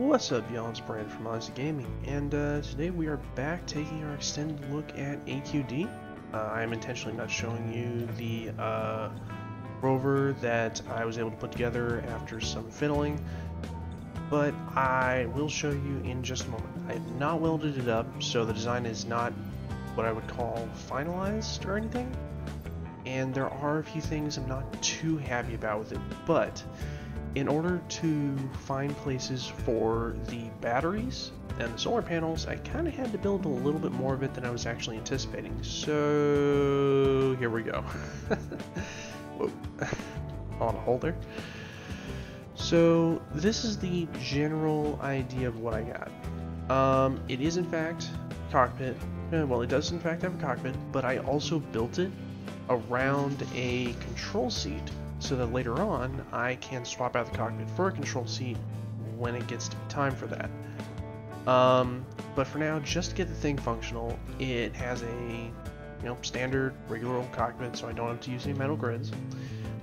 What's up, y'all? It's Brandon from Odyssey Gaming, and today we are back taking our extended look at AQD. I am intentionally not showing you the rover that I was able to put together after some fiddling, but I will show you in just a moment. I have not welded it up, so the design is not what I would call finalized or anything, and there are a few things I'm not too happy about with it, but in order to find places for the batteries and the solar panels, I kind of had to build a little bit more of it than I was actually anticipating. So here we go. Whoa. On a hold there. So this is the general idea of what I got. It is in fact cockpit. Well, it does in fact have a cockpit, but I also built it around a control seat, so that later on I can swap out the cockpit for a control seat when it gets to be time for that. But for now, just to get the thing functional, it has a standard regular old cockpit, so I don't have to use any metal grids.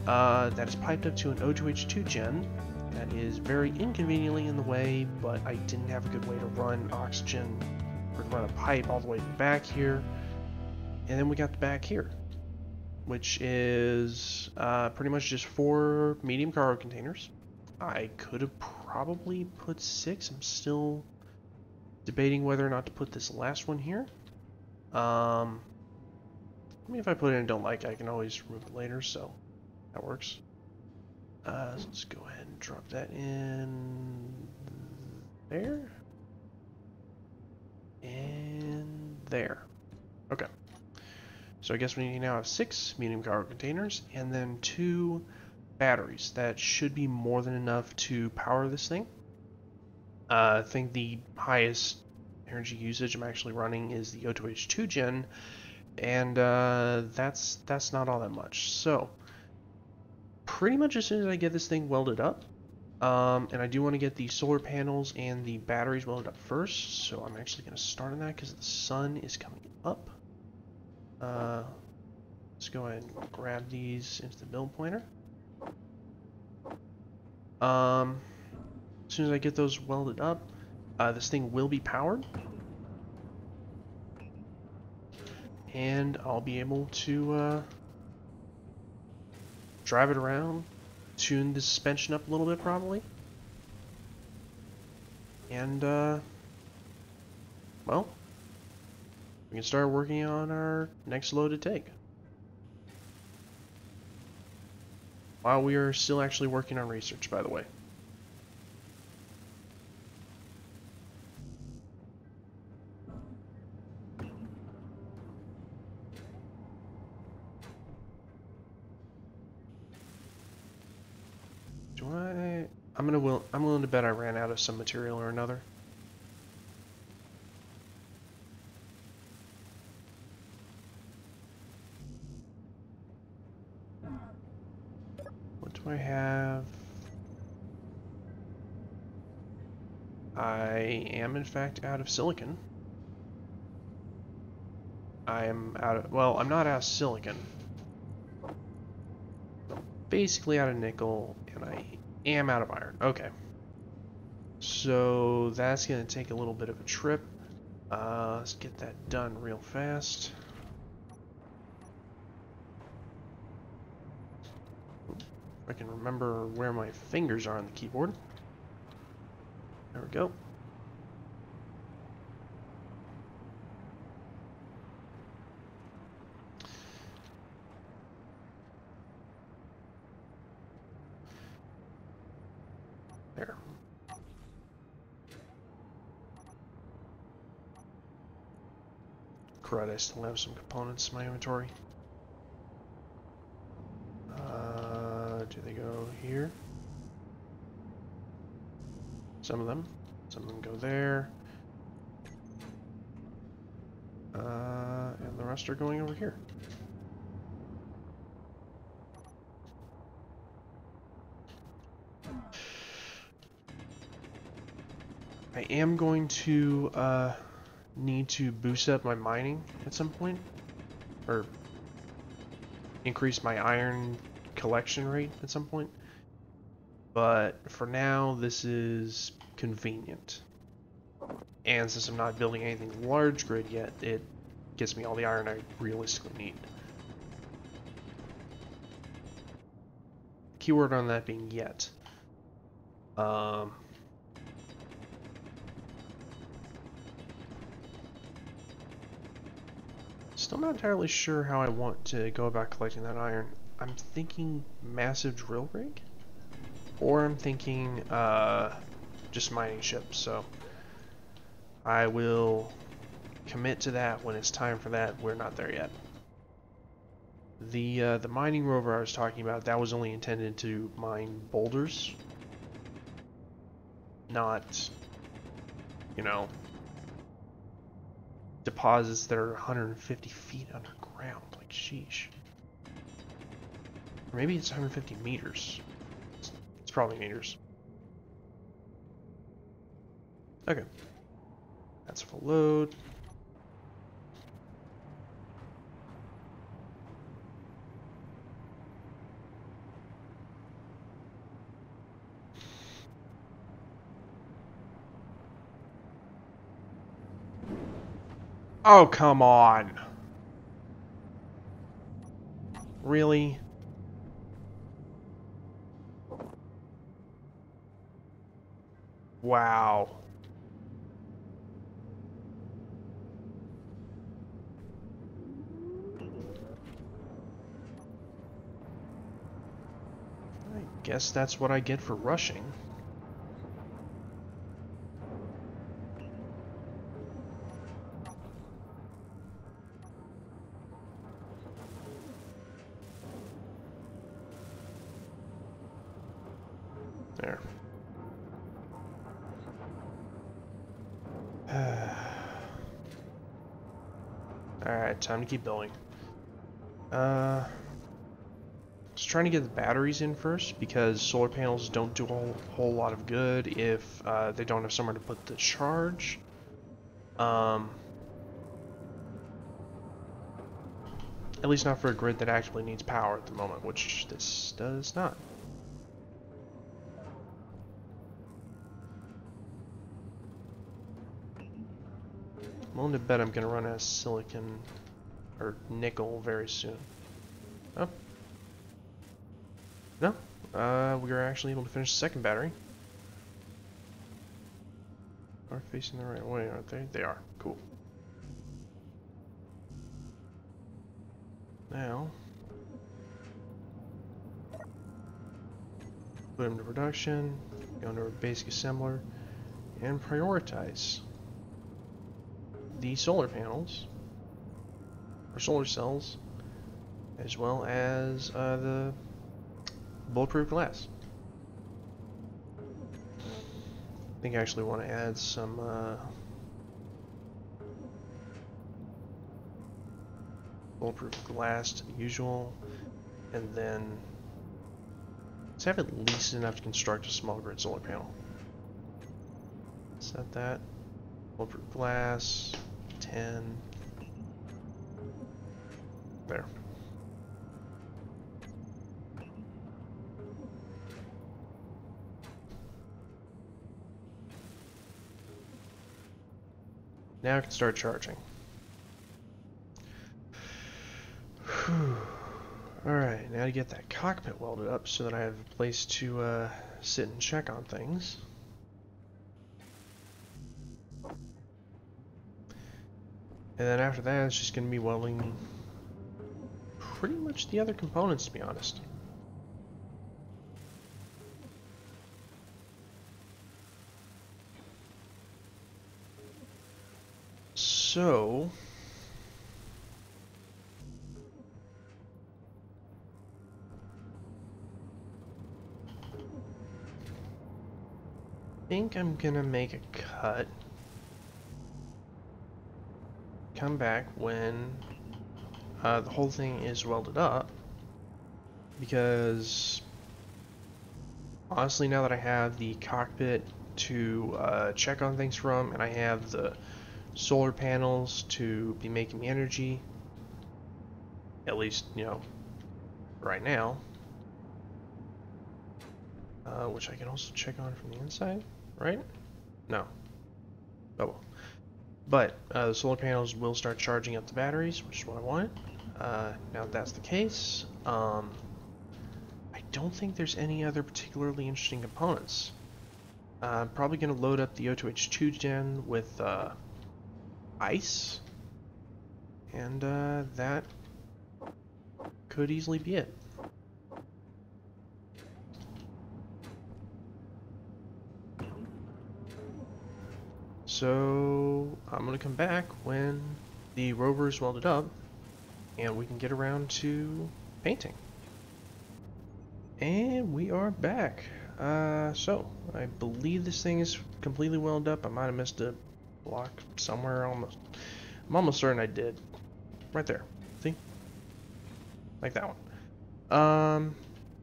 That is piped up to an O2H2 gen. That is very inconveniently in the way, but I didn't have a good way to run oxygen or run a pipe all the way to the back here. And then we got the back here, which is pretty much just 4 medium cargo containers. I could have probably put 6. I'm still debating whether or not to put this last one here. I mean, if I put it in and don't like it, I can always remove it later, so that works. So let's go ahead and drop that in there. And there. Okay. So I guess we now have 6 medium cargo containers and then 2 batteries. That should be more than enough to power this thing. I think the highest energy usage I'm actually running is the O2H2 gen, and that's not all that much. So pretty much as soon as I get this thing welded up, and I do want to get the solar panels and the batteries welded up first, so I'm actually going to start on that because the sun is coming up. Let's go ahead and grab these into the build planner. As soon as I get those welded up, this thing will be powered, and I'll be able to drive it around, tune the suspension up a little bit probably, and well, we can start working on our next load to take. While we are still actually working on research, by the way. I'm willing to bet I ran out of some material or another. What do I have? I am in fact out of silicon. I'm not out of silicon. I'm basically out of nickel, and I am out of iron. Okay. So that's going to take a little bit of a trip. Let's get that done real fast. If I can remember where my fingers are on the keyboard. There we go. There. Crud, I still have some components in my inventory. Do they go here? Some of them go there. And the rest are going over here. I am going to need to boost up my mining at some point, or increase my iron collection rate at some point. But for now, this is convenient. And since I'm not building anything large grid yet, it gets me all the iron I realistically need. Keyword on that being yet. Still not entirely sure how I want to go about collecting that iron. I'm thinking massive drill rig? Or I'm thinking just mining ships, so I will commit to that when it's time for that. We're not there yet. The mining rover I was talking about, that was only intended to mine boulders, not, you know, deposits that are 150 feet underground. Like, sheesh. Or maybe it's 150 meters. It's probably meters. Okay. That's full load. Oh, come on. Really? Wow. I guess that's what I get for rushing. There. Alright, time to keep building. Just trying to get the batteries in first, because solar panels don't do a whole lot of good if they don't have somewhere to put the charge. At least not for a grid that actually needs power at the moment, which this does not. I'm willing to bet I'm going to run out of silicon or nickel very soon. Oh. No. We are actually able to finish the second battery. Are facing the right way, aren't they? They are. Cool. Now, put them to production, go into our basic assembler, and prioritize the solar panels, or solar cells, as well as the bulletproof glass. I think I actually want to add some bulletproof glass to the usual, and then let's have at least enough to construct a small grid solar panel. Set that. Bulletproof glass, 10. There. Now I can start charging. Alright, now to get that cockpit welded up so that I have a place to sit and check on things. And then after that, it's just going to be welding pretty much the other components, to be honest. So, I think I'm gonna make a cut. Come back when the whole thing is welded up, because honestly, now that I have the cockpit to check on things from, and I have the solar panels to be making me energy, at least, you know, right now, which I can also check on from the inside, right? No. Oh well. But the solar panels will start charging up the batteries, which is what I wanted. Now that that's the case, I don't think there's any other particularly interesting components. I'm probably going to load up the O2H2 gen with ice, and that could easily be it. So I'm going to come back when the rover is welded up and we can get around to painting. And we are back. So I believe this thing is completely welded up. I might have missed a block somewhere. I'm almost certain I did. Right there. See? Like that one.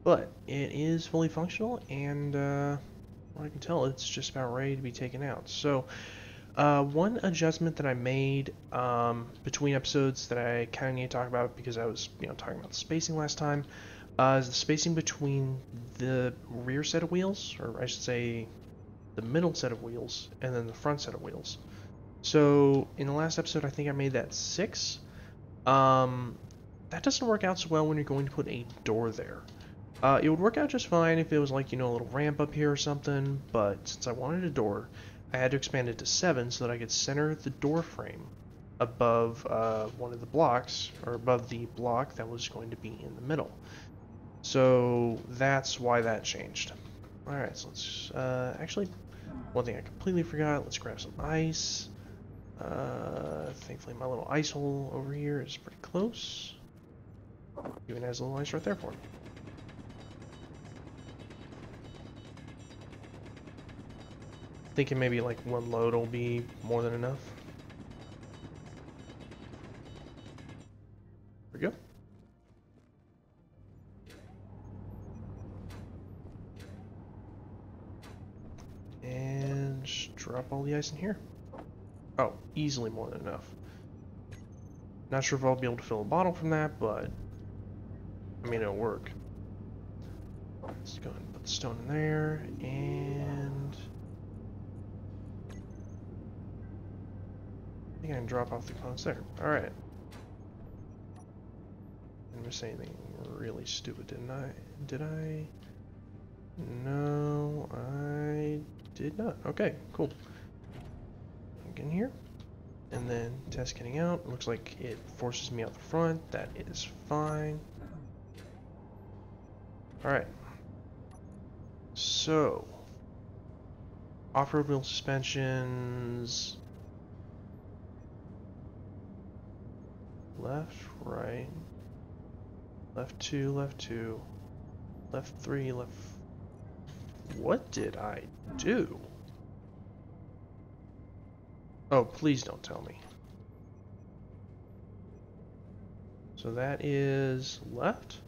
But it is fully functional, and what I can tell, it's just about ready to be taken out. So one adjustment that I made between episodes that I kind of need to talk about, because I was talking about the spacing last time, is the spacing between the rear set of wheels, or I should say the middle set of wheels, and then the front set of wheels. So in the last episode, I think I made that 6. That doesn't work out so well when you're going to put a door there. It would work out just fine if it was like, a little ramp up here or something, but since I wanted a door, I had to expand it to 7 so that I could center the door frame above one of the blocks, or above the block that was going to be in the middle. So that's why that changed. Alright, so let's, actually, one thing I completely forgot, let's grab some ice. Thankfully my little ice hole over here is pretty close. Even has a little ice right there for me. Thinking maybe like one load will be more than enough. There we go. And just drop all the ice in here. Oh, easily more than enough. Not sure if I'll be able to fill a bottle from that, but I mean, it'll work. Let's go ahead and put the stone in there, and I think I can drop off the components there. Alright. Didn't miss anything really stupid, didn't I? Did I? No, I did not. Okay, cool. Get in here, and then test getting out. It looks like it forces me out the front. That is fine. Alright. So, off-road wheel suspensions. Left, right. Left 2, left 2. Left 3, left... What did I do? Oh, please don't tell me. So that is left?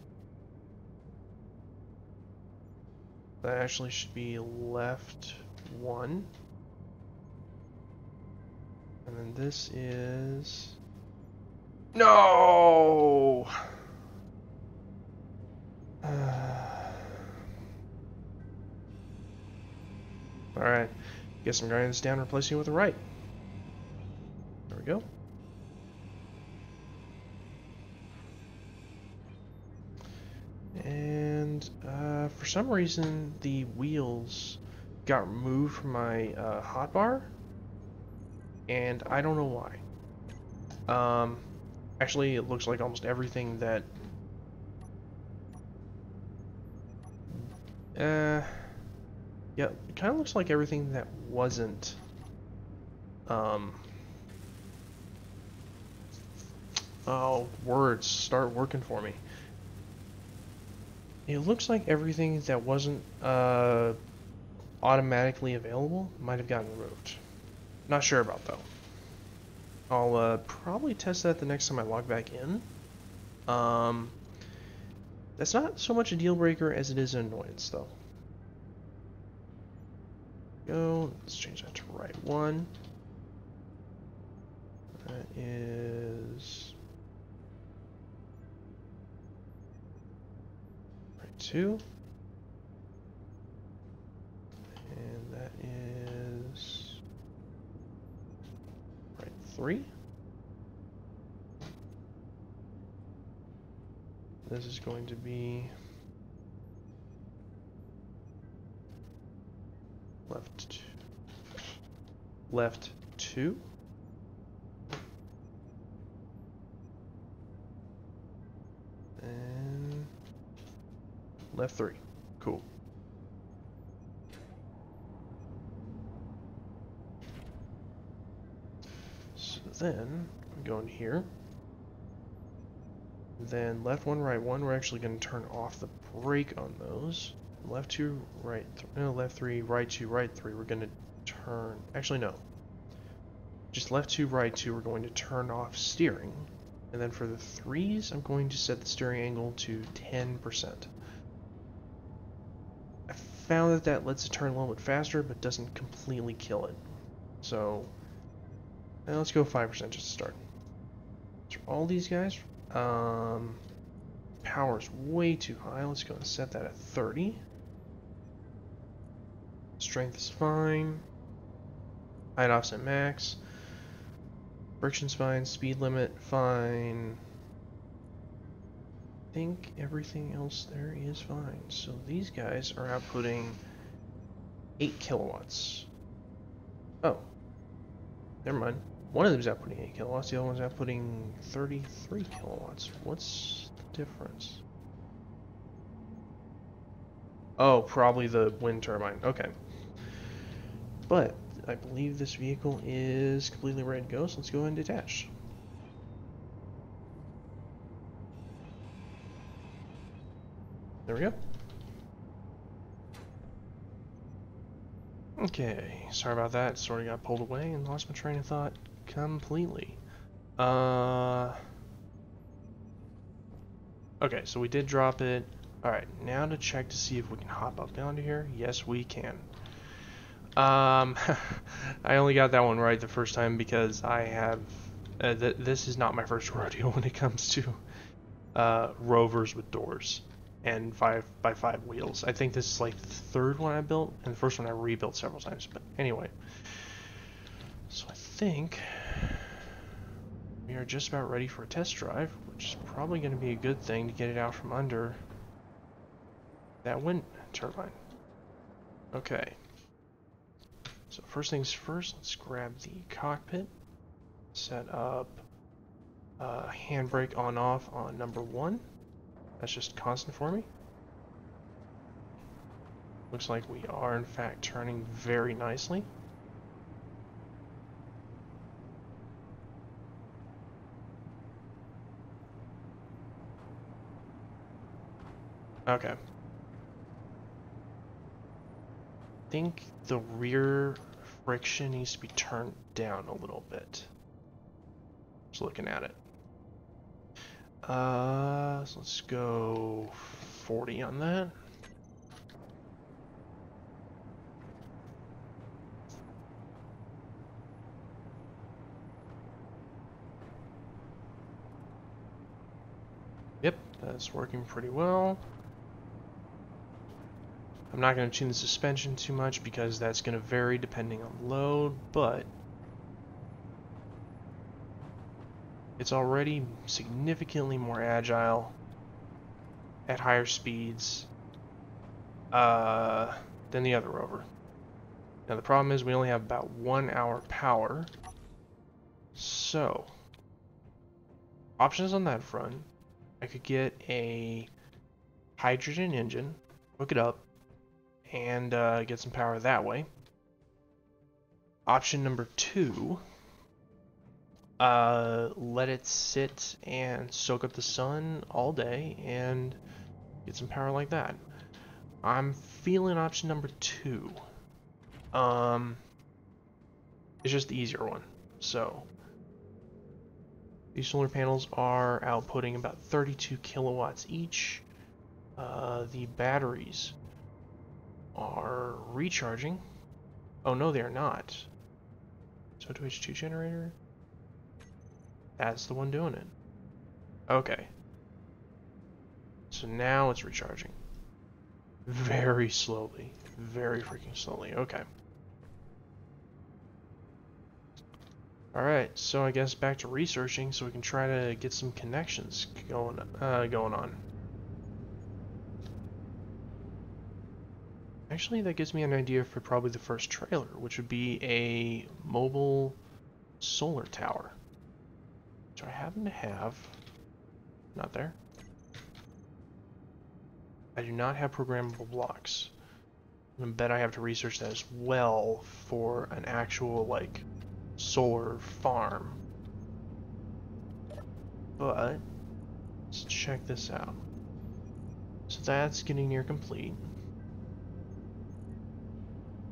That actually should be left 1. And then this is... No! Alright. Guess I'm grinding this down and replacing it with a right. There we go. And for some reason the wheels got removed from my hotbar, and I don't know why. Actually, it looks like almost everything that yeah, it kind of looks like everything that wasn't oh, words start working for me. It looks like everything that wasn't automatically available might have gotten removed. Not sure about though. I'll probably test that the next time I log back in. That's not so much a deal breaker as it is an annoyance though. Go. Let's change that to right 1. That is right 2. And that is 3. This is going to be left 2. And left 3. Cool. So then we go in here. Then left 1, right 1. We're actually going to turn off the brake on those. Left 2, right 3. No, left 3, right 2, right 3. We're going to turn. Actually, no. Just left 2, right 2. We're going to turn off steering. And then for the 3s, I'm going to set the steering angle to 10%. I found that that lets it turn a little bit faster, but doesn't completely kill it. So, let's go 5% just to start. So all these guys, power's way too high. Let's go and set that at 30. Strength is fine. Height offset max. Friction's fine. Speed limit fine. I think everything else there is fine. So these guys are outputting 8 kilowatts. Oh. Never mind. One of them is outputting 8 kilowatts. The other one's outputting 33 kilowatts. What's the difference? Oh, probably the wind turbine. Okay. But I believe this vehicle is completely ready to go, so let's go ahead and detach. There we go. Okay, sorry about that. Sort of got pulled away and lost my train of thought completely. Okay, so we did drop it. Alright, now to check to see if we can hop up down to here. Yes, we can. I only got that one right the first time because I have... this is not my first rodeo when it comes to rovers with doors and 5x5 wheels. I think this is like the third one I built, and the first one I rebuilt several times. But anyway, so I think we are just about ready for a test drive, which is probably going to be a good thing to get it out from under that wind turbine. Okay. So first things first, let's grab the cockpit, set up handbrake on off on number 1. That's just constant for me. Looks like we are in fact turning very nicely. Okay. I think the rear friction needs to be turned down a little bit. Just looking at it. So let's go 40 on that. Yep, that's working pretty well. I'm not going to tune the suspension too much because that's going to vary depending on load, but it's already significantly more agile at higher speeds than the other rover. Now the problem is we only have about 1 hour power, so options on that front. I could get a hydrogen engine, hook it up, and get some power that way. Option number 2, let it sit and soak up the sun all day and get some power like that. I'm feeling option number 2. It's just the easier one. So these solar panels are outputting about 32 kilowatts each. The batteries are recharging. Oh no, they are not. So to H2 generator. That's the one doing it. Okay. So now it's recharging. Very slowly. Very freaking slowly. Okay. Alright, so I guess back to researching so we can try to get some connections going on. Actually, that gives me an idea for probably the first trailer, which would be a mobile solar tower. Which I happen to have. Not there. I do not have programmable blocks. I bet I have to research that as well for an actual, like, solar farm. But let's check this out. So that's getting near complete.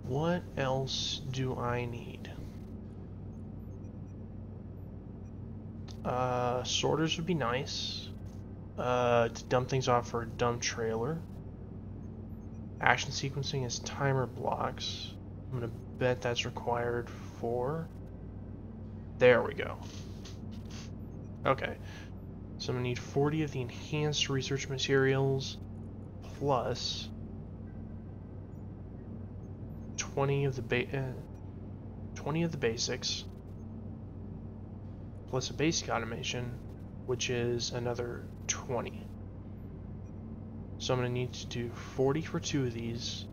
What else do I need? Sorters would be nice. To dump things off for a dump trailer. Action sequencing is timer blocks. I'm gonna bet that's required for... There we go. Okay. So I'm gonna need 40 of the enhanced research materials plus 20 of the basics plus a basic automation, which is another 20. So I'm going to need to do 40 for 2 of these.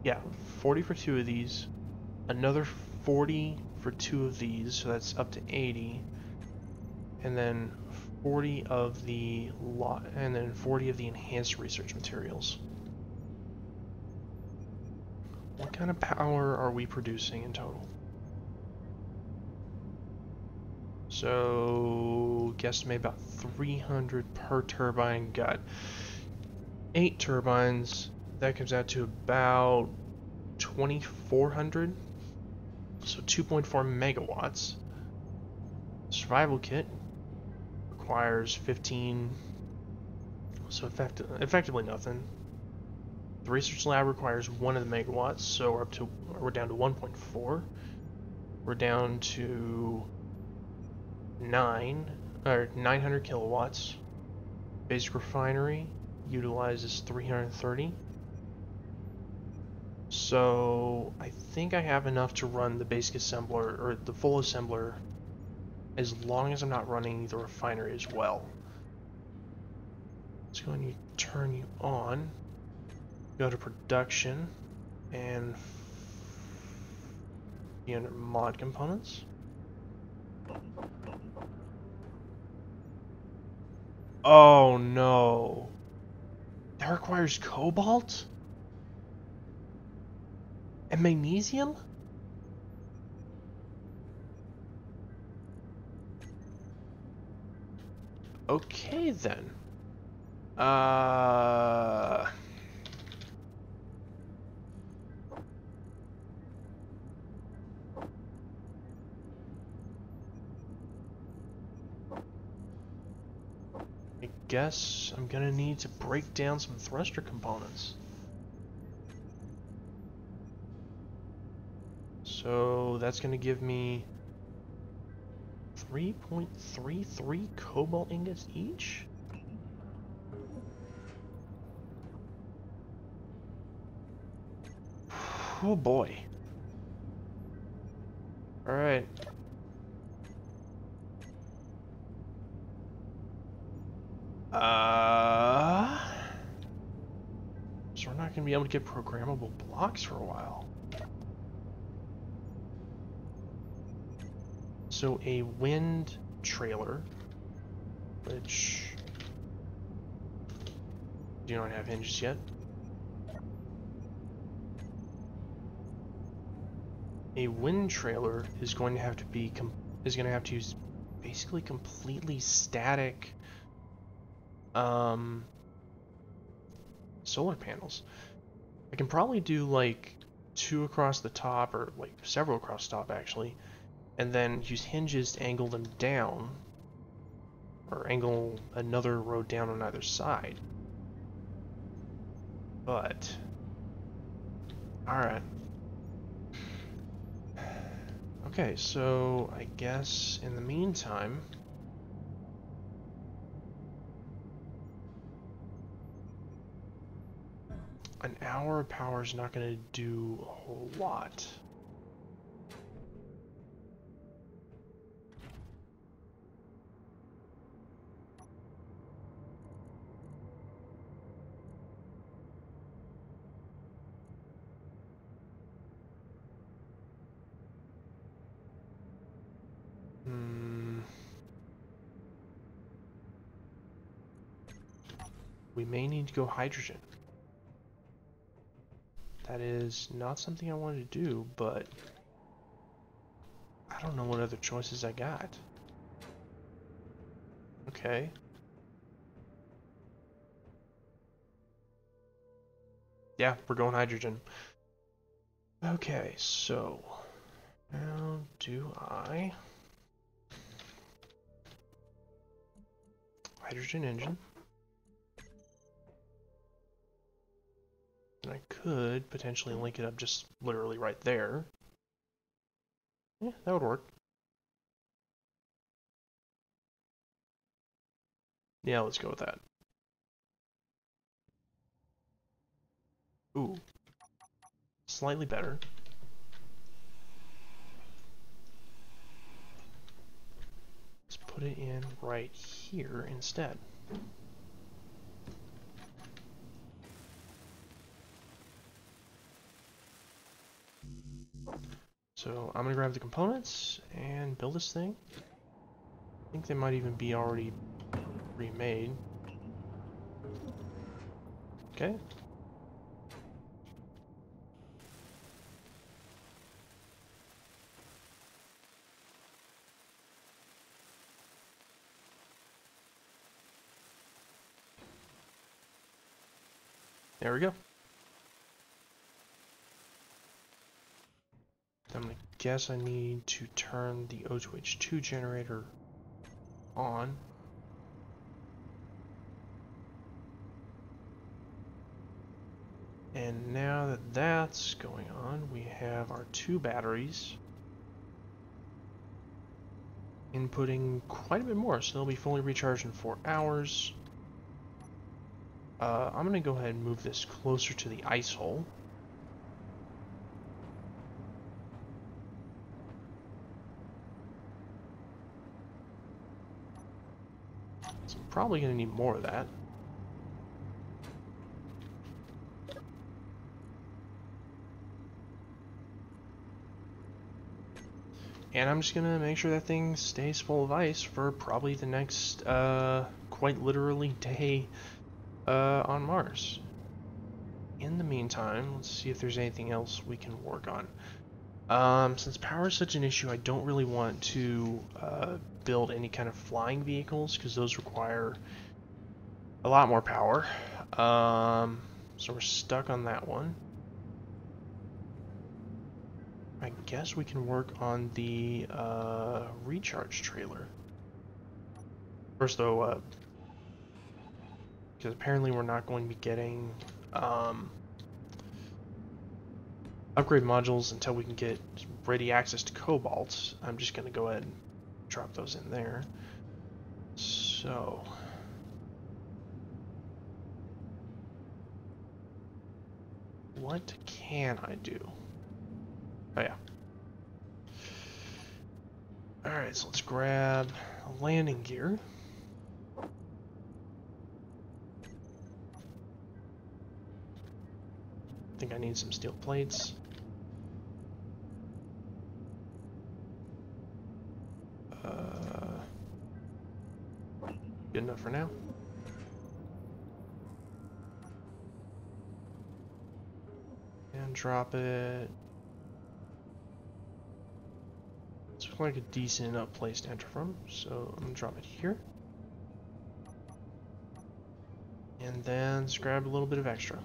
Yeah, 40 for 2 of these. Another 40 for 2 of these, so that's up to 80. And then 40 of the enhanced research materials. What kind of power are we producing in total? So, guesstimate about 300 per turbine. Got 8 turbines. That comes out to about 2,400. So 2.4 megawatts. Survival kit requires 15. So effectively nothing. The research lab requires 1 of the megawatts, so we're down to 1.4. We're down to 900 kilowatts. Basic refinery utilizes 330. So I think I have enough to run the basic assembler or the full assembler, as long as I'm not running the refinery as well. Let's go and turn you on. Go to production and be under mod components. Oh no. That requires cobalt? And magnesium? Okay then. I guess I'm gonna need to break down some thruster components. So that's gonna give me 3.33 cobalt ingots each? Oh boy. Alright. So we're not gonna be able to get programmable blocks for a while. So a wind trailer, which do not have hinges yet. A wind trailer is going to have to use basically completely static solar panels. I can probably do like 2 across the top, or like several across the top actually, and then use hinges to angle them down, or angle another row down on either side. But alright. Okay, so I guess in the meantime, an hour of power is not going to do a whole lot. We may need to go hydrogen. That is not something I wanted to do, but I don't know what other choices I got. Okay. Yeah, we're going hydrogen. Okay, so how do I... Hydrogen engine. And I could potentially link it up just literally right there. Yeah, that would work. Yeah, let's go with that. Ooh. Slightly better. Let's put it in right here instead. So I'm gonna grab the components and build this thing. I think they might even be already remade. Okay. There we go. I'm gonna guess I need to turn the O2H2 generator on. And now that that's going on, we have our 2 batteries inputting quite a bit more, so they'll be fully recharged in 4 hours. I'm gonna go ahead and move this closer to the ice hole. So I'm probably gonna need more of that. And I'm just gonna make sure that thing stays full of ice for probably the next, quite literally, day on Mars. In the meantime, let's see if there's anything else we can work on. Since power is such an issue, I don't really want to build any kind of flying vehicles, because those require a lot more power. So we're stuck on that one. I guess we can work on the recharge trailer. First though, because apparently we're not going to be getting upgrade modules until we can get ready access to cobalt. I'm just going to go ahead and drop those in there. So... what can I do? Oh yeah. Alright, so let's grab a landing gear. I think I need some steel plates. Good enough for now. And drop it. It's like a decent enough place to enter from, so I'm gonna drop it here. And then let's grab a little bit of extra.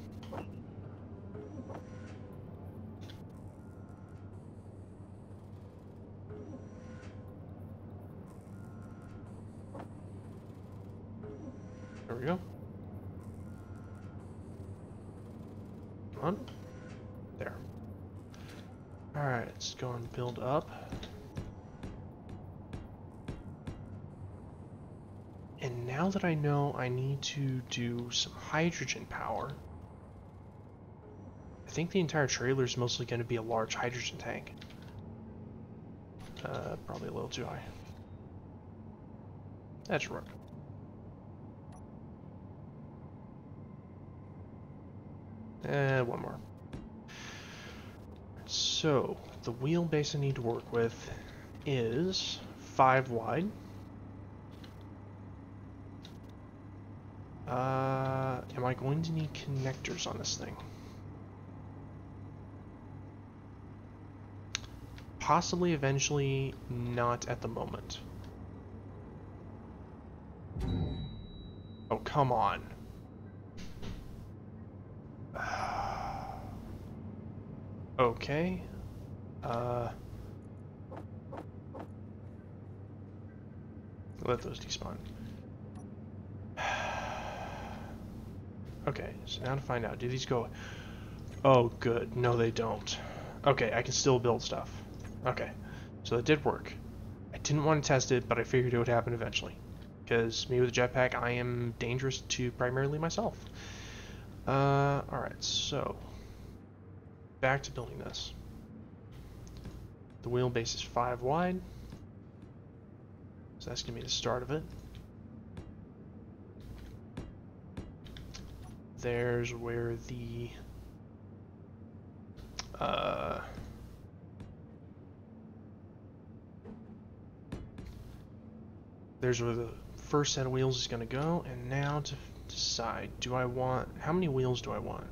There we go. Come on. There. Alright, let's go and build up. And now that I know I need to do some hydrogen power, think the entire trailer is mostly going to be a large hydrogen tank. Probably a little too high. That should work. One more. So, the wheelbase I need to work with is 5 wide. Am I going to need connectors on this thing? Possibly, eventually, not at the moment. Oh, come on. Okay. Let those despawn. Okay, so now to find out, do these go... Oh, good. No, they don't. Okay, I can still build stuff. Okay, so that did work. I didn't want to test it, but I figured it would happen eventually. Because me with a jetpack, I am dangerous to primarily myself. Alright, so... Back to building this. The wheelbase is 5 wide. So that's going to be the start of it. There's where the first set of wheels is going to go, and now to decide, how many wheels do I want?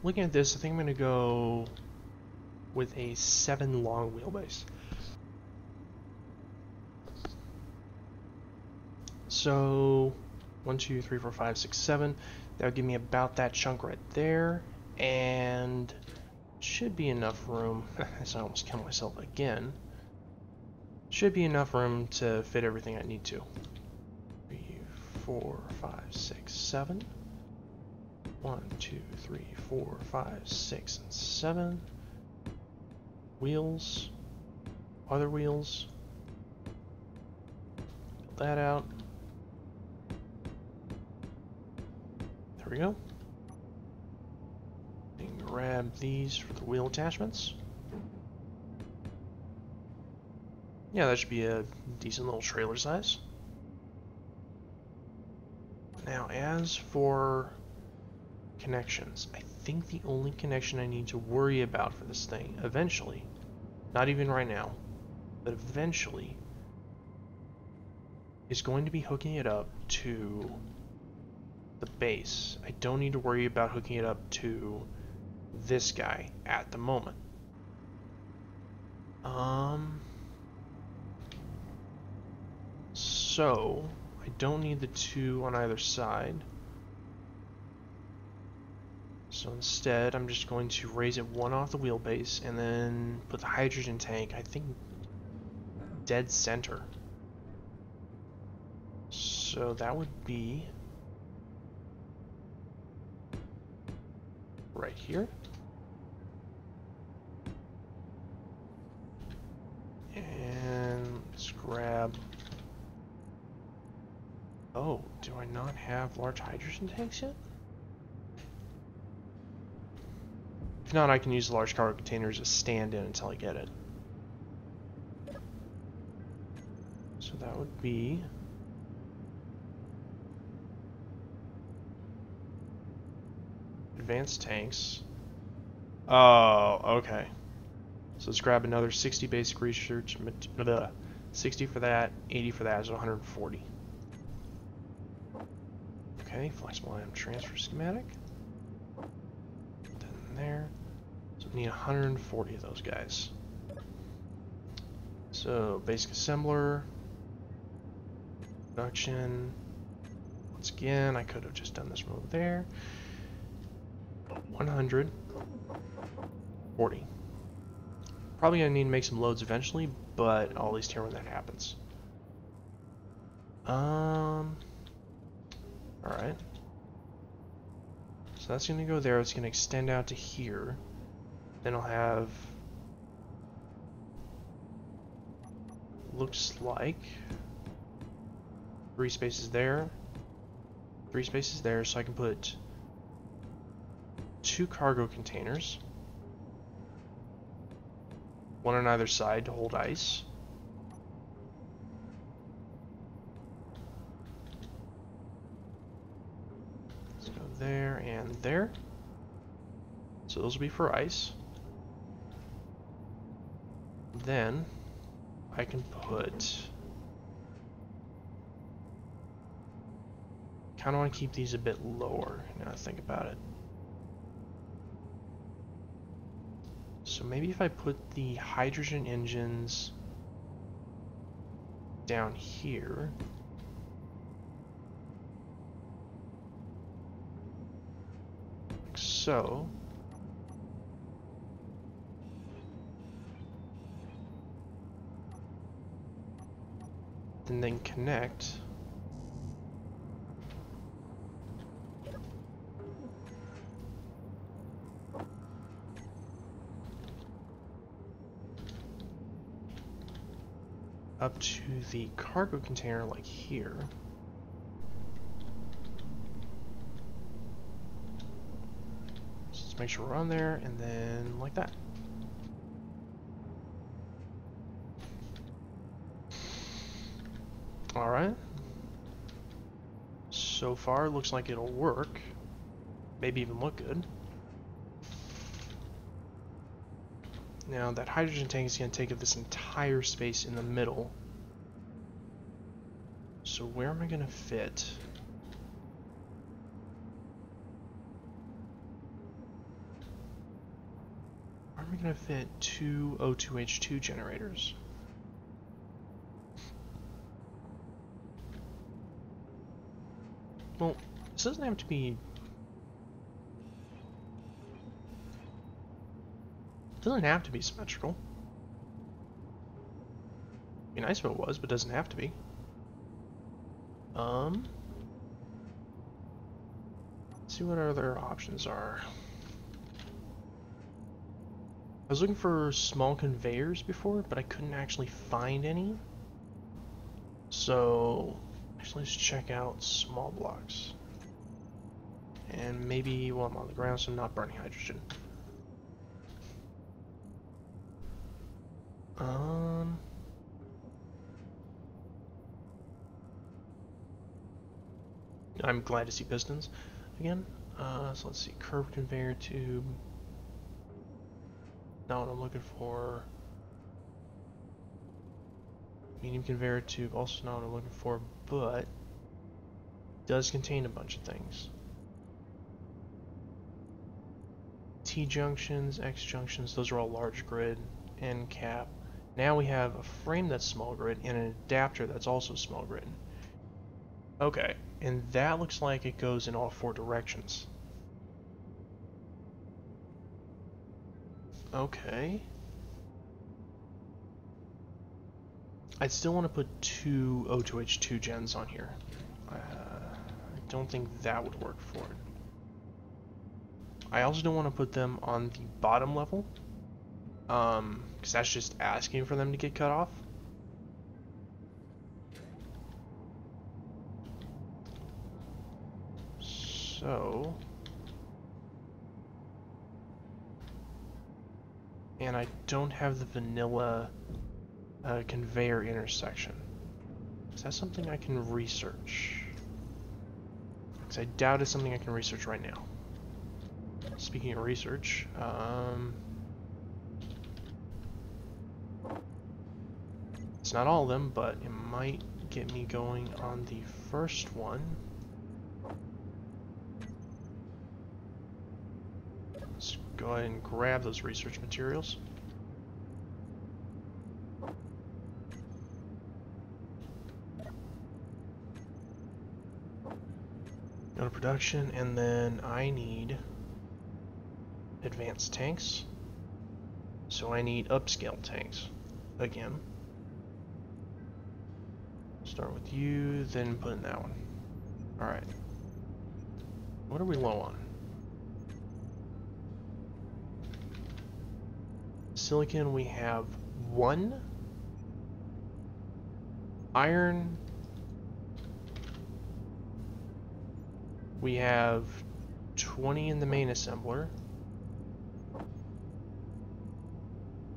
Looking at this, I think I'm going to go with a 7 long wheelbase. So 1, 2, 3, 4, 5, 6, 7. That would give me about that chunk right there, and should be enough room. As I almost killed myself again. Should be enough room to fit everything I need to. 3, 4, 5, 6, 7. 1, 2, 3, 4, 5, 6, and 7. Wheels. Other wheels. Build that out. There we go. And grab these for the wheel attachments. Yeah, that should be a decent little trailer size. Now, as for connections, I think the only connection I need to worry about for this thing eventually, not even right now, but eventually, is going to be hooking it up to the base. I don't need to worry about hooking it up to this guy at the moment. So I don't need the 2 on either side. So instead, I'm just going to raise it 1 off the wheelbase and then put the hydrogen tank, I think, dead center. So that would be right here. And let's grab... Oh, do I not have large hydrogen tanks yet? If not, I can use the large cargo containers as stand-in until I get it. So that would be... advanced tanks. Oh, okay. So let's grab another 60 basic research, 60 for that, 80 for that, so 140. Okay, flexible item transfer schematic. Put that in there. So we need 140 of those guys. So basic assembler, production. Once again, I could have just done this move there. 140. Probably gonna need to make some loads eventually, but I'll at least hear when that happens. Alright. So that's gonna go there, it's gonna extend out to here. Then I'll have... looks like... 3 spaces there, 3 spaces there, so I can put 2 cargo containers, one on either side to hold ice. Let's go there and there. So those will be for ice. Then I can put, kind of want to keep these a bit lower now that I think about it. So maybe if I put the hydrogen engines down here, like so. And then connect up to the cargo container like here. So let's make sure we're on there, and then like that. Alright. So far, it looks like it'll work. Maybe even look good. Now, that hydrogen tank is going to take up this entire space in the middle. So where am I going to fit? Where am I going to fit 2 O2H2 generators? Well, this doesn't have to be... It doesn't have to be symmetrical. It'd be nice if it was, but it doesn't have to be. Let's see what our other options are. I was looking for small conveyors before, but I couldn't actually find any. So... Actually, let's check out small blocks. And maybe while I'm on the ground, so I'm not burning hydrogen. I'm glad to see pistons again. So let's see, curved conveyor tube. Not what I'm looking for. Medium conveyor tube, also not what I'm looking for, but does contain a bunch of things. T junctions, X junctions, those are all large grid, end cap. Now we have a frame that's small grid and an adapter that's also small grid. Okay, and that looks like it goes in all 4 directions. Okay. I'd still want to put 2 O2H2 gens on here. I don't think that would work for it. I also don't want to put them on the bottom level, because that's just asking for them to get cut off. So... And I don't have the vanilla conveyor intersection. Is that something I can research? Because I doubt it's something I can research right now. Speaking of research, it's not all of them, but it might get me going on the first one. Let's go ahead and grab those research materials. Go to production, and then I need advanced tanks. So I need upscale tanks again. Start with you, then put in that one. Alright. What are we low on? Silicon, we have 1. Iron, We have 20 in the main assembler.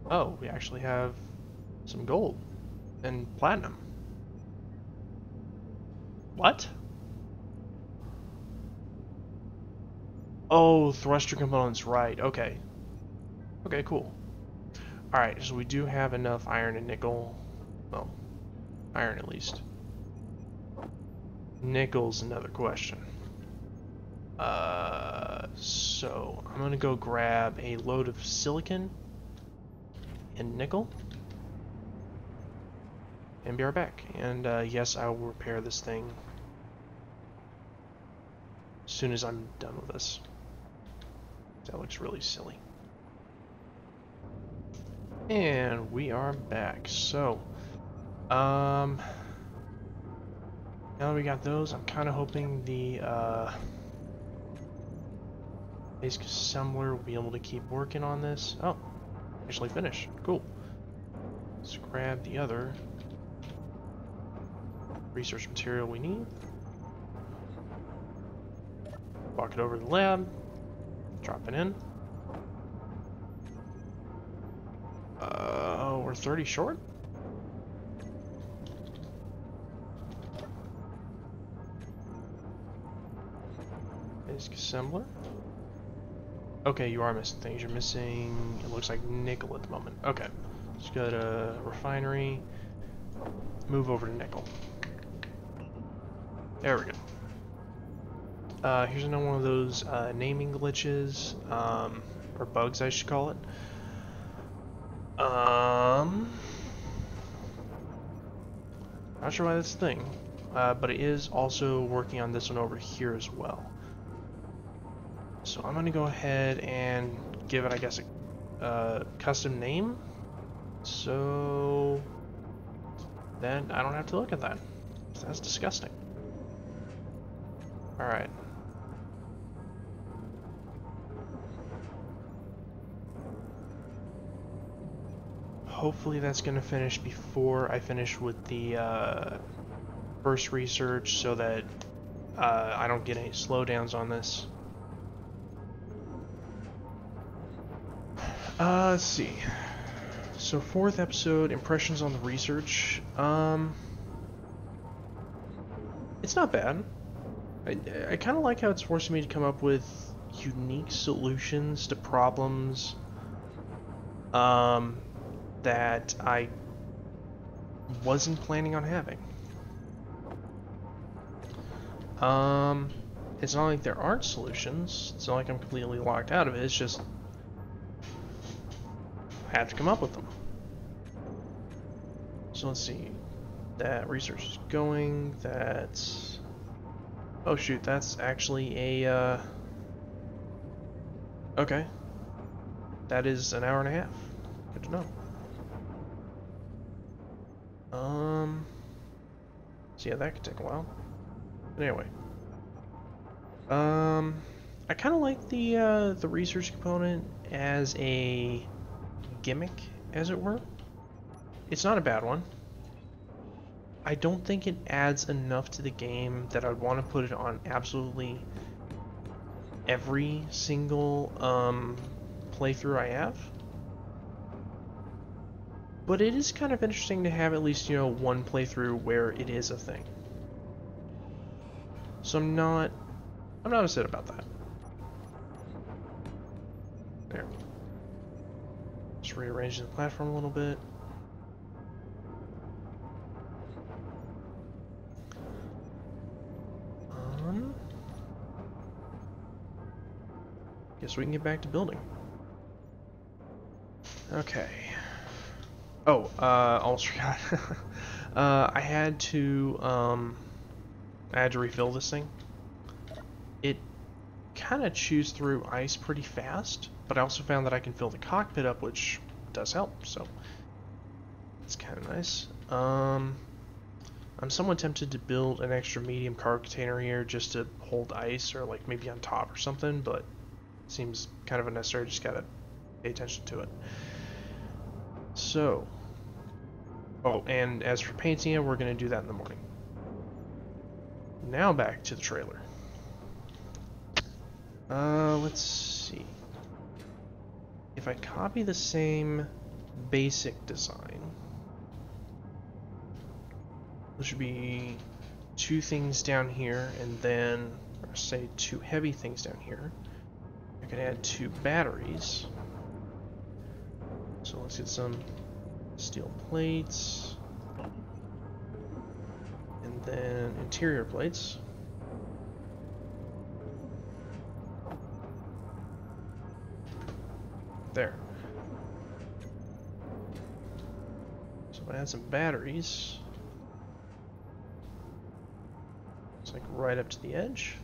Oh, we actually have some gold and platinum. What? Oh, thruster components, right. Okay. Okay, cool. Alright, so we do have enough iron and nickel. Well, iron at least. Nickel's another question. So I'm gonna go grab a load of silicon and nickel and be right back. And yes, I will repair this thing as soon as I'm done with this. That looks really silly. And we are back. So, now that we got those, I'm kind of hoping the basic assembler will be able to keep working on this. Oh, actually finished. Cool. Let's grab the other research material we need. Walk it over to the lab. Drop it in. We're 30 short? Basic assembler. Okay, you are missing things. You're missing, it looks like nickel at the moment. Okay. Let's go to refinery. Move over to nickel. There we go. Here's another one of those naming glitches, or bugs I should call it. Not sure why that's a thing, but it is also working on this one over here as well. So I'm going to go ahead and give it, I guess, a custom name, so then I don't have to look at that. That's disgusting. Alright. Hopefully that's going to finish before I finish with the first research so that I don't get any slowdowns on this. Let's see. So 4th episode, impressions on the research. It's not bad. I kind of like how it's forcing me to come up with unique solutions to problems that I wasn't planning on having. It's not like there aren't solutions. It's not like I'm completely locked out of it. It's just I have to come up with them. So let's see. That research is going. That's... Oh shoot, that's actually a... Okay. That is an hour and a half. Good to know. So yeah, that could take a while. But anyway. I kind of like the research component as a gimmick, as it were. It's not a bad one. I don't think it adds enough to the game that I'd want to put it on absolutely every single playthrough I have. But it is kind of interesting to have at least, you know, one playthrough where it is a thing. So I'm not upset about that. There. Just rearrange the platform a little bit. Guess we can get back to building. Okay. Oh, almost forgot. I had to refill this thing. It kind of chews through ice pretty fast, but I also found that I can fill the cockpit up, which does help, so it's kind of nice. I'm somewhat tempted to build an extra medium cargo container here just to hold ice, or like maybe on top or something, but it seems kind of unnecessary. Just gotta pay attention to it. So, oh, and as for painting it, we're gonna do that in the morning. Now back to the trailer. Let's see. If I copy the same basic design, there should be two things down here, and then, or say two heavy things down here. I can add two batteries. So let's get some steel plates, and then interior plates. There. So if I add some batteries, it's like right up to the edge.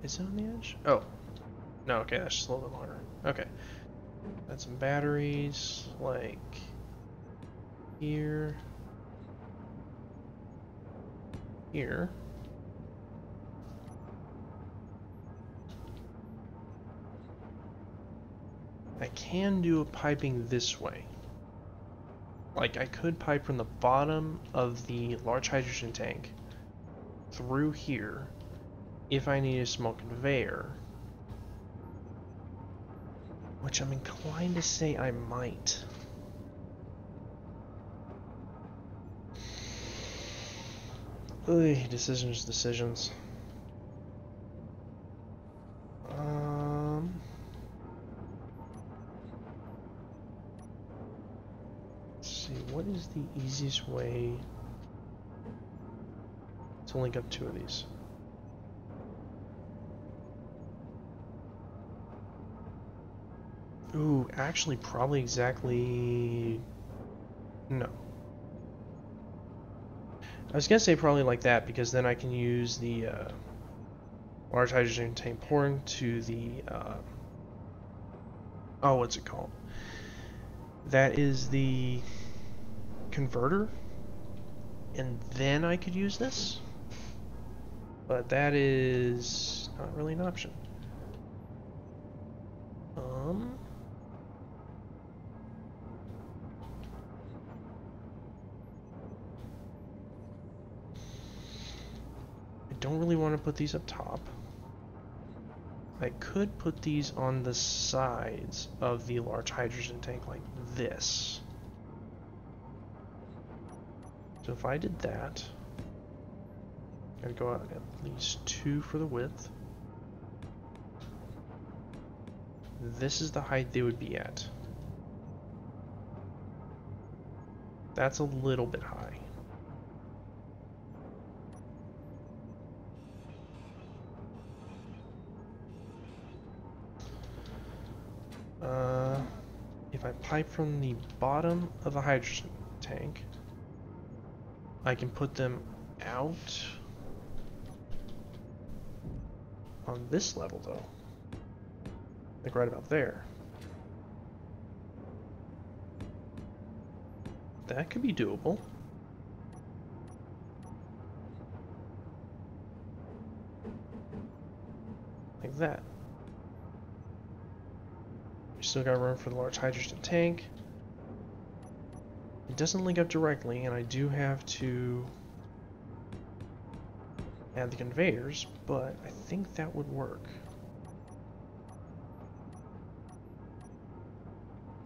Is it on the edge? Oh. No, okay, that's just a little bit longer. Okay. Add some batteries, like here. Here. I can do a piping this way. Like, I could pipe from the bottom of the large hydrogen tank through here if I need a small conveyor. Which I'm inclined to say I might. Ugh, decisions. Let's see, what is the easiest way to link up two of these? Ooh, actually, probably exactly... No. I was gonna say probably like that, because then I can use the large hydrogen tank pouring to the... oh, what's it called? That is the converter, and then I could use this, but that is not really an option. I don't really want to put these up top. I could put these on the sides of the large hydrogen tank like this. So if I did that, I'd go out at least 2 for the width. This is the height they would be at. That's a little bit high. If I pipe from the bottom of the hydrogen tank, I can put them out on this level though. Like right about there. That could be doable. Like that. We still got room for the large hydrogen tank. It doesn't link up directly, and I do have to add the conveyors, but I think that would work.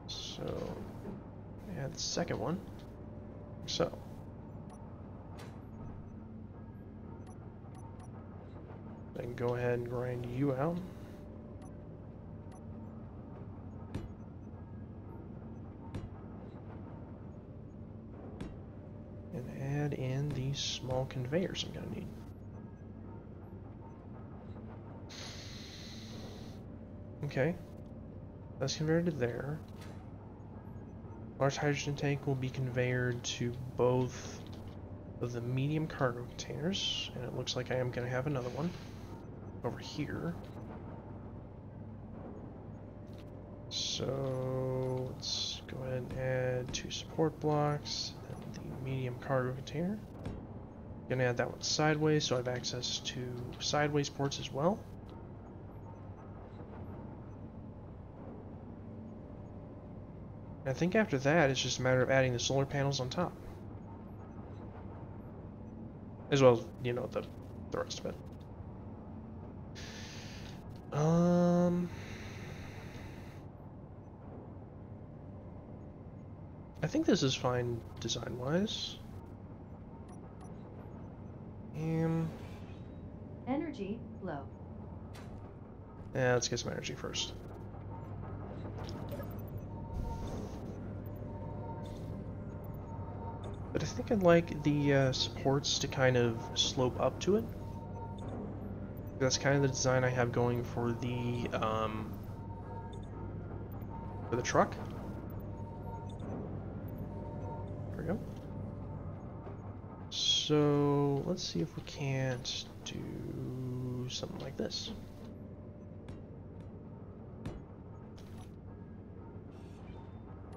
So, add the second one. So. I can go ahead and grind you out. And add in these small conveyors I'm going to need. Okay. That's converted to there. Large hydrogen tank will be conveyed to both of the medium cargo containers, and it looks like I am going to have another one over here. So let's go ahead and add 2 support blocks and the medium cargo container. I'm going to add that one sideways so I have access to sideways ports as well. I think after that, it's just a matter of adding the solar panels on top. as well as, you know, the rest of it. I think this is fine design-wise. Energy low. Yeah, let's get some energy first. But I think I'd like the supports to kind of slope up to it. That's kind of the design I have going for the truck. There we go. So let's see if we can't do something like this.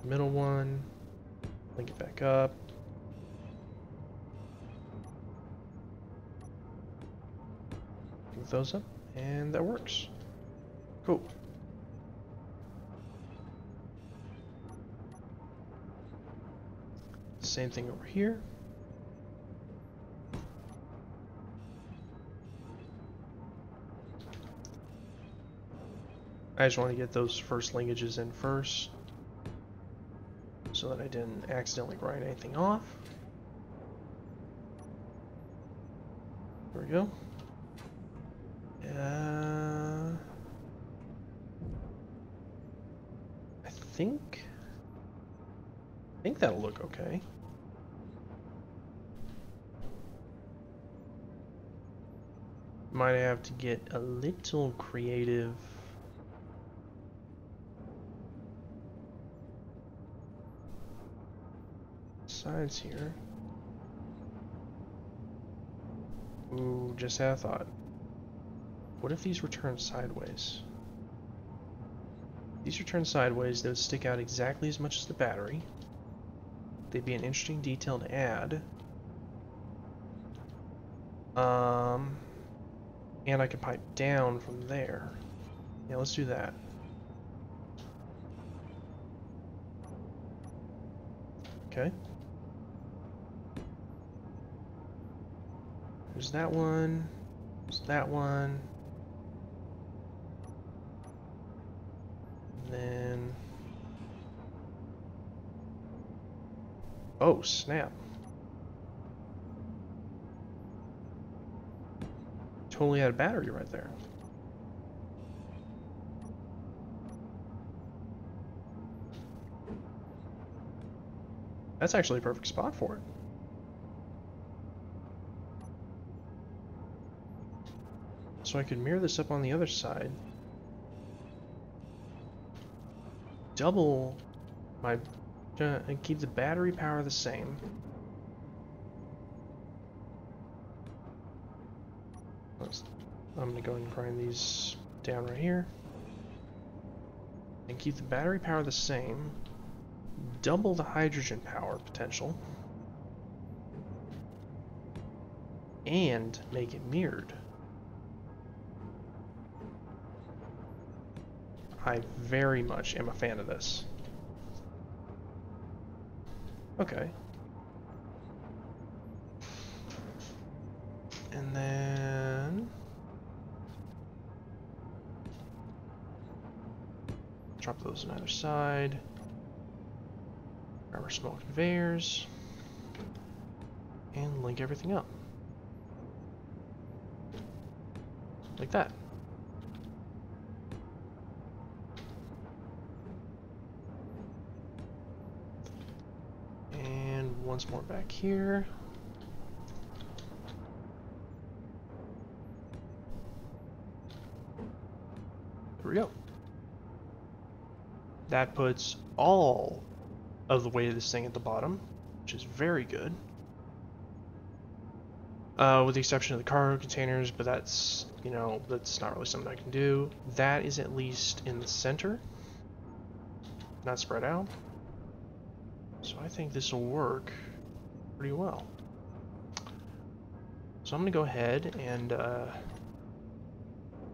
Middle one, link it back up. Link those up, and that works. Cool. Same thing over here. I just want to get those first linkages in first, so that I didn't accidentally grind anything off. There we go. I think that'll look okay. Might have to get a little creative. Sides here. Ooh, just had a thought. What if these return sideways? These return sideways, they would stick out exactly as much as the battery. They'd be an interesting detail to add. And I could pipe down from there. Yeah, let's do that. Okay. There's that one. There's that one. And then... oh, snap. Totally had a battery right there. That's actually a perfect spot for it. So I could mirror this up on the other side. Double my... and keep the battery power the same. I'm going to go and grind these down right here. And keep the battery power the same. Double the hydrogen power potential. And make it mirrored. I very much am a fan of this. Okay. And then... drop those on either side. Grab our small conveyors. And link everything up. Like that. And once more back here. There we go. That puts all of the weight of this thing at the bottom, which is very good. With the exception of the cargo containers, but that's, you know, that's not really something I can do. That is at least in the center, not spread out. So I think this will work pretty well. So I'm going to go ahead and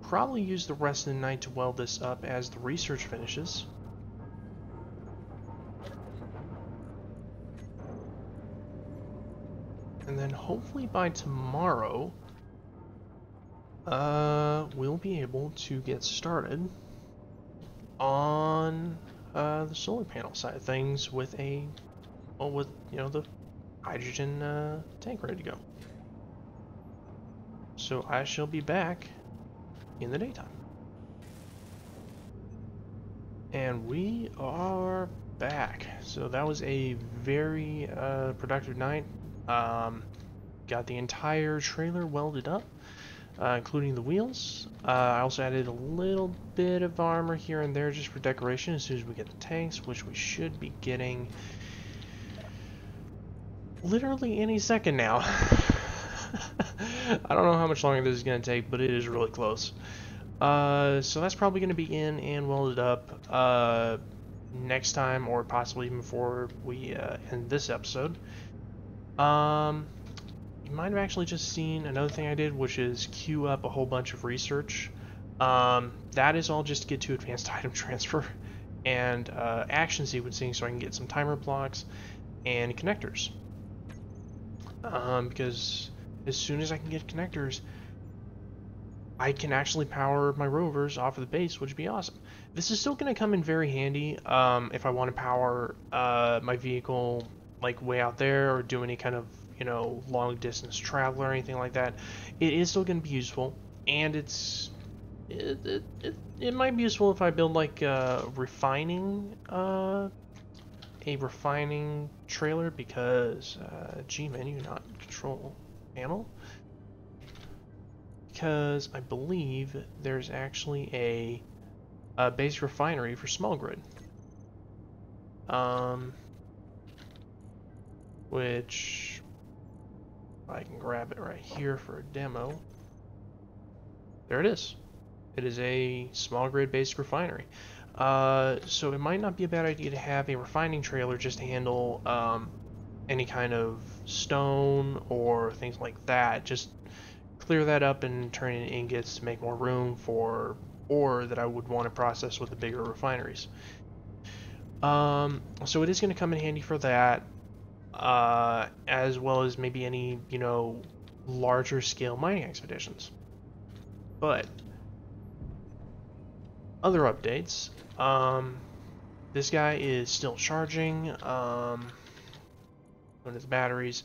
probably use the rest of the night to weld this up as the research finishes. And then hopefully by tomorrow, we'll be able to get started on the solar panel side of things with with the hydrogen tank ready to go. So I shall be back in the daytime. And we are back. So that was a very productive night. Got the entire trailer welded up, including the wheels. I also added a little bit of armor here and there just for decoration as soon as we get the tanks, which we should be getting literally any second now. I don't know how much longer this is going to take, but it is really close. So that's probably going to be in and welded up next time, or possibly even before we end this episode. You might have actually just seen another thing I did, which is queue up a whole bunch of research. That is all just to get to advanced item transfer and action sequencing, so I can get some timer blocks and connectors. Because as soon as I can get connectors, I can actually power my rovers off of the base, which would be awesome. This is still going to come in very handy if I want to power my vehicle like way out there, or do any kind of long distance travel or anything like that. It is still going to be useful, and it might be useful if I build like a refining trailer, because G menu, not control panel, because I believe there's actually a base refinery for small grid, which I can grab it right here for a demo. There it is. It is a small grid based refinery. So it might not be a bad idea to have a refining trailer just to handle any kind of stone or things like that. Just clear that up and turn it into ingots to make more room for ore that I would want to process with the bigger refineries. So it is going to come in handy for that, as well as maybe any, larger scale mining expeditions. But other updates, this guy is still charging on his batteries.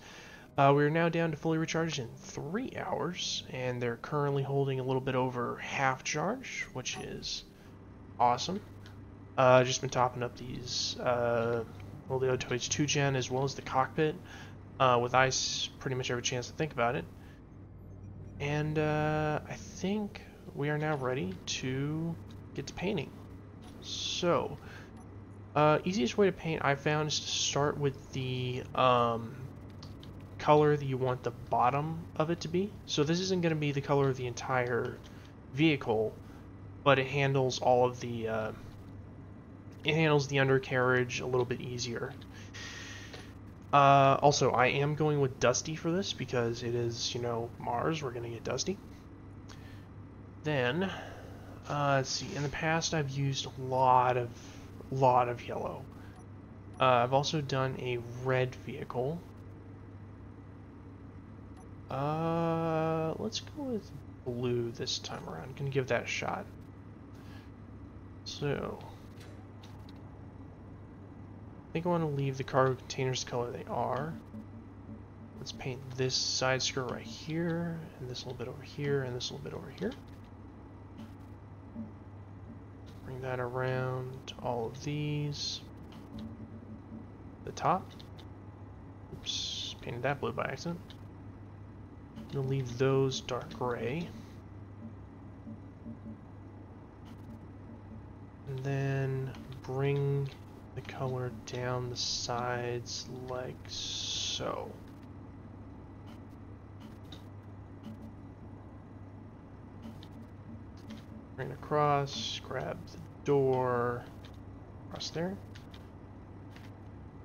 We're now down to fully recharged in 3 hours, and they're currently holding a little bit over half charge, which is awesome. Just been topping up these, the Otoi's 2 gen as well as the cockpit, with ice pretty much every chance to think about it. And I think we are now ready to get to painting. So, easiest way to paint I found is to start with the color that you want the bottom of it to be. So this isn't going to be the color of the entire vehicle, but it handles all of the it handles the undercarriage a little bit easier. Also, I am going with Dusty for this because it is, Mars. We're going to get Dusty. Then, let's see. In the past, I've used a lot of yellow. I've also done a red vehicle. Let's go with blue this time around. I'm gonna give that a shot. So, I think I want to leave the cargo containers the color they are. Let's paint this side skirt right here, and this little bit over here, and this little bit over here. Bring that around all of these. The top. Oops, painted that blue by accident. I'm gonna leave those dark gray. And then bring the color down the sides like so. Bring it across, grab the door, across there,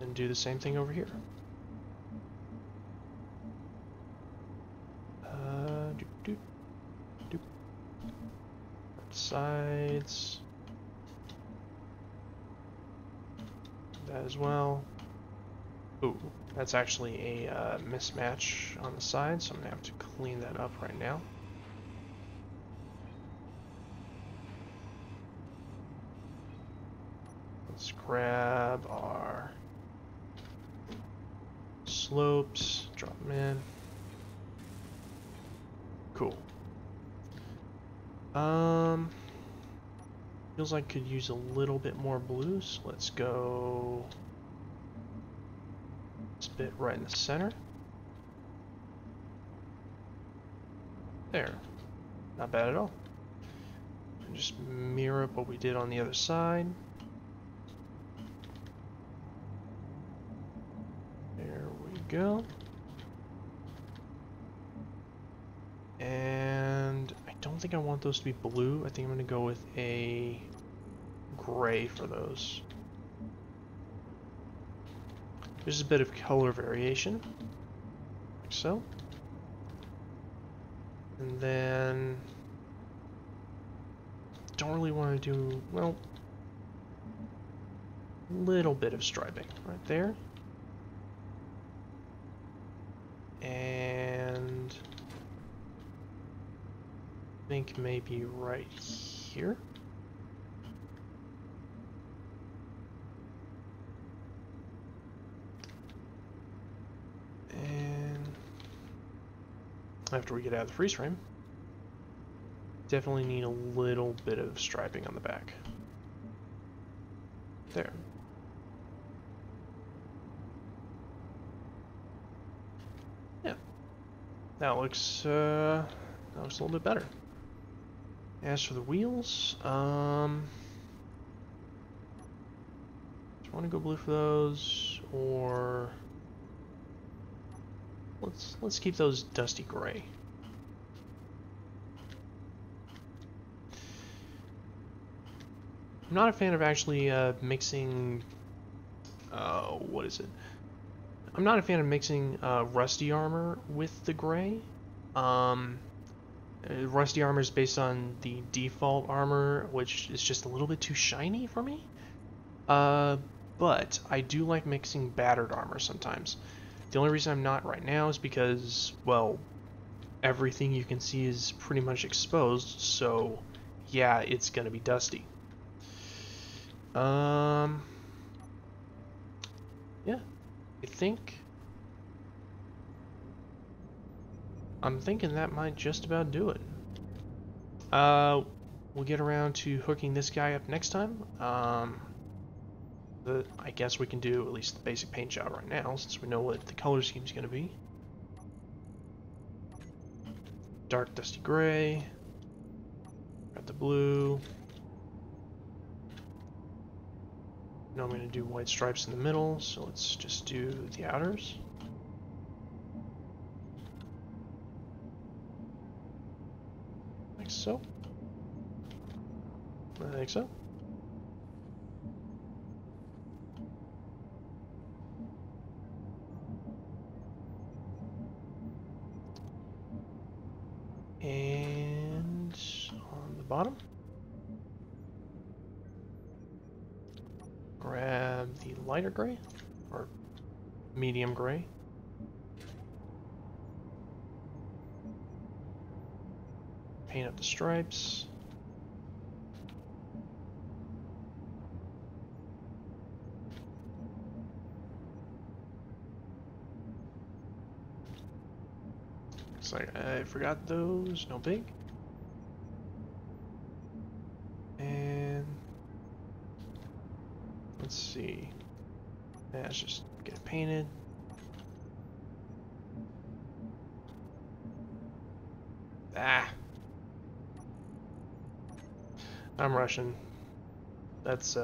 and do the same thing over here. Sides. That as well. Ooh, that's actually a mismatch on the side, so I'm gonna have to clean that up right now. Let's grab our slopes, drop them in. Cool. Feels like could use a little bit more blue, so let's go this bit right in the center. There. Not bad at all. And just mirror up what we did on the other side. There we go. And I don't think I want those to be blue. I think I'm going to go with a gray for those. There's a bit of color variation, like so. And then, don't really want to do, well, a little bit of striping right there. And I think maybe right here. And after we get out of the freeze frame, definitely need a little bit of striping on the back. There. Yeah. That looks a little bit better. As for the wheels, do you want to go blue for those, or let's keep those dusty gray. I'm not a fan of actually mixing. What is it? I'm not a fan of mixing rusty armor with the gray. Rusty armor is based on the default armor, which is just a little bit too shiny for me. But I do like mixing battered armor sometimes. The only reason I'm not right now is because, well, everything you can see is pretty much exposed, so yeah, it's gonna be dusty. Yeah, I'm thinking that might just about do it. We'll get around to hooking this guy up next time. I guess we can do at least the basic paint job right now, since we know what the color scheme is going to be. Dark dusty gray. Got the blue. Now I'm going to do white stripes in the middle, so let's just do the outers. Like so. I think so. And on the bottom, grab the lighter gray, or medium gray. Paint up the stripes. Looks like I forgot those, no big. And let's see. Let's just get it painted. Ah! I'm rushing. That's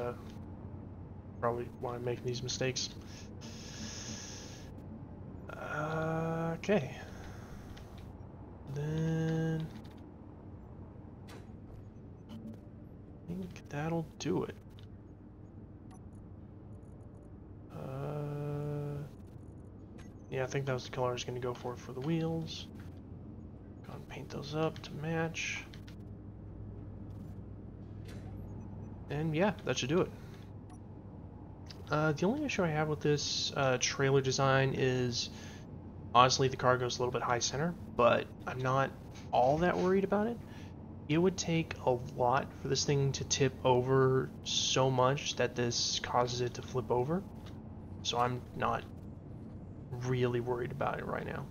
probably why I'm making these mistakes. Okay. Then I think that'll do it. Yeah, I think that was the color I was going to go for the wheels. Go and paint those up to match. And yeah, that should do it. The only issue I have with this trailer design is honestly the cargo's a little bit high center, but I'm not all that worried about it. It would take a lot for this thing to tip over so much that this causes it to flip over. So I'm not really worried about it right now.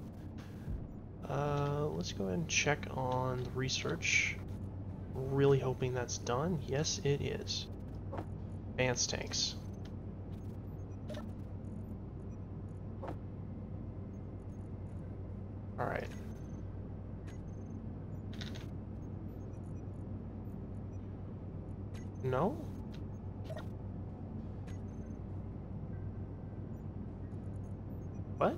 Let's go ahead and check on the research. Really hoping that's done. Yes, it is. Advanced tanks. Alright. No? What?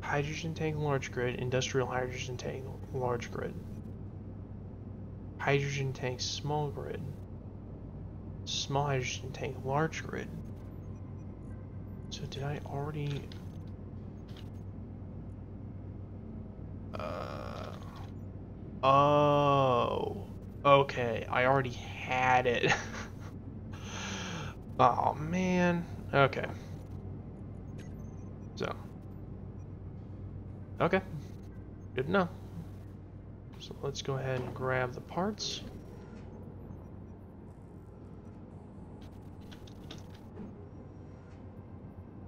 Hydrogen tank large grid, industrial hydrogen tank large grid. Hydrogen tank small grid. Small hydrogen tank large grid. So did I already... Oh. Okay, I already had it. Oh man. Okay. So. Okay. Good to know. So let's go ahead and grab the parts.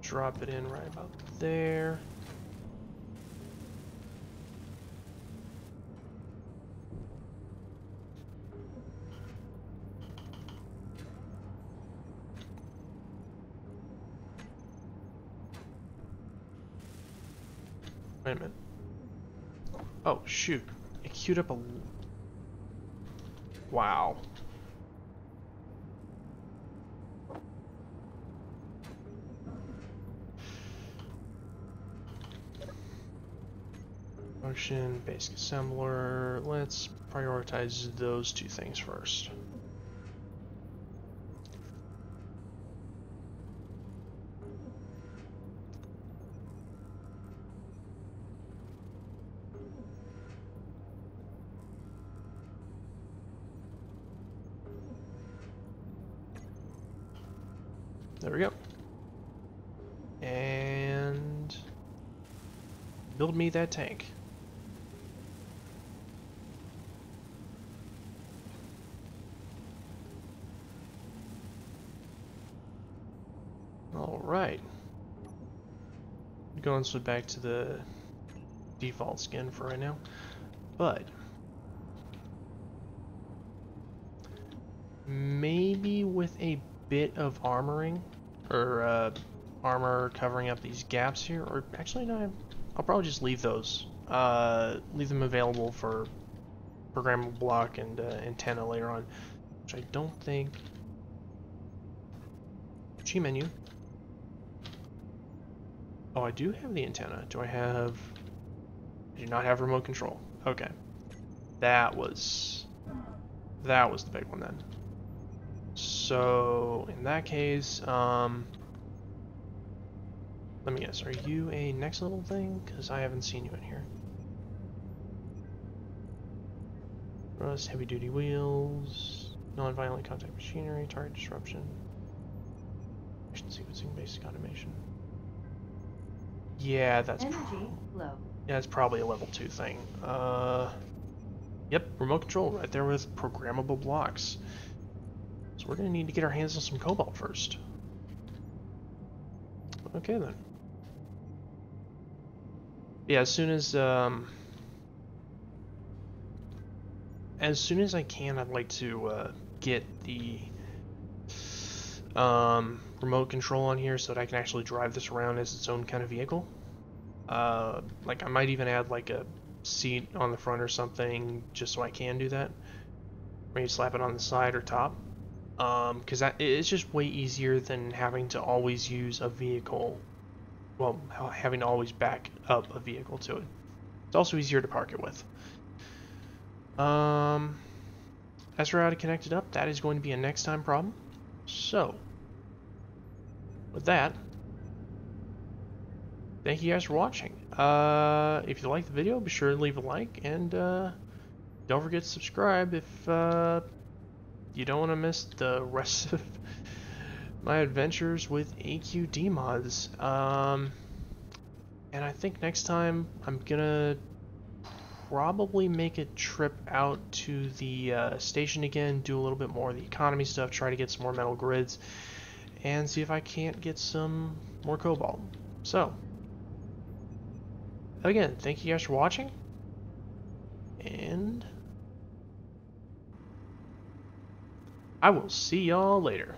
Drop it in right about there. Wait a minute. Oh, shoot. It queued up a... Wow. Function, basic assembler. Let's prioritize those two things first. There we go. And build me that tank. All right. Going back to the default skin for right now, but maybe with a bit of armoring or armor covering up these gaps here, or actually no, I'll probably just leave those. Leave them available for programmable block and antenna later on, which I don't think. G menu. Oh, I do have the antenna. Do I have... I do not have remote control. Okay. That was the big one then. So, in that case, let me guess, are you a next level thing? Because I haven't seen you in here. Rust, heavy duty wheels, non-violent contact machinery, target disruption, mission sequencing, basic automation. Yeah, that's yeah, it's probably a level 2 thing. Yep, remote control right there with programmable blocks. So we're gonna need to get our hands on some cobalt first. Okay then. Yeah, as soon as I can, I'd like to get the remote control on here so that I can actually drive this around as its own kind of vehicle. Like I might even add like a seat on the front or something just so I can do that. Maybe slap it on the side or top. Because it's just way easier than having to always use a vehicle. Well, having to always back up a vehicle to it. It's also easier to park it with. As for how to connect it up, that is going to be a next time problem. So, with that, thank you guys for watching. If you liked the video, be sure to leave a like, and don't forget to subscribe if you don't want to miss the rest of my adventures with AQD mods. And I think next time I'm gonna probably make a trip out to the station again, do a little bit more of the economy stuff, try to get some more metal grids, and see if I can't get some more cobalt. So, again, thank you guys for watching, and I will see y'all later.